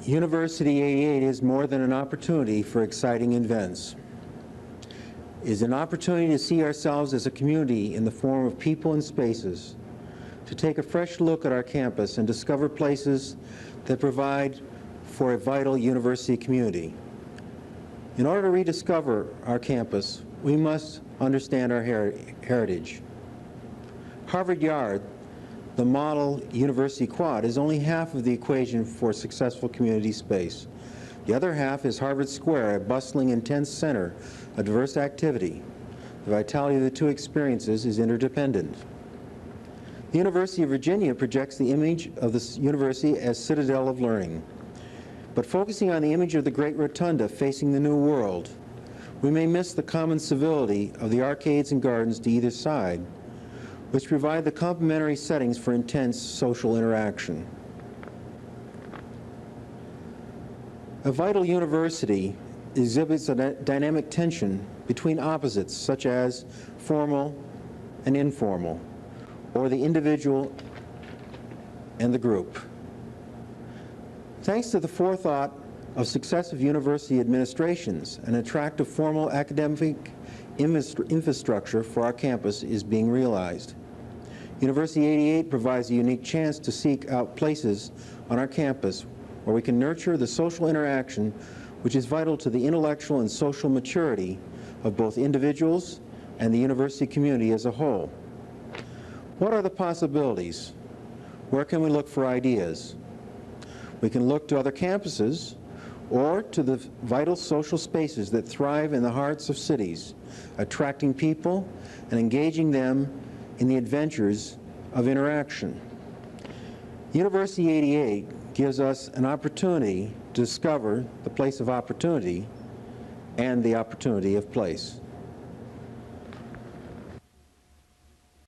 UniverCity 88 is more than an opportunity for exciting events. It is an opportunity to see ourselves as a community in the form of people and spaces, to take a fresh look at our campus and discover places that provide for a vital university community. In order to rediscover our campus, we must understand our heritage. Harvard Yard, the model university quad, is only half of the equation for successful community space. The other half is Harvard Square, a bustling, intense center of diverse activity. The vitality of the two experiences is interdependent. The University of Virginia projects the image of the university as citadel of learning. But focusing on the image of the great rotunda facing the new world, we may miss the common civility of the arcades and gardens to either side, which provide the complementary settings for intense social interaction. A vital university exhibits a dynamic tension between opposites such as formal and informal, or the individual and the group. Thanks to the forethought of successive university administrations, an attractive formal academic infrastructure for our campus is being realized. University 88 provides a unique chance to seek out places on our campus where we can nurture the social interaction which is vital to the intellectual and social maturity of both individuals and the university community as a whole. What are the possibilities? Where can we look for ideas? We can look to other campuses or to the vital social spaces that thrive in the hearts of cities, attracting people and engaging them in the adventures of interaction. University 88 gives us an opportunity to discover the place of opportunity and the opportunity of place.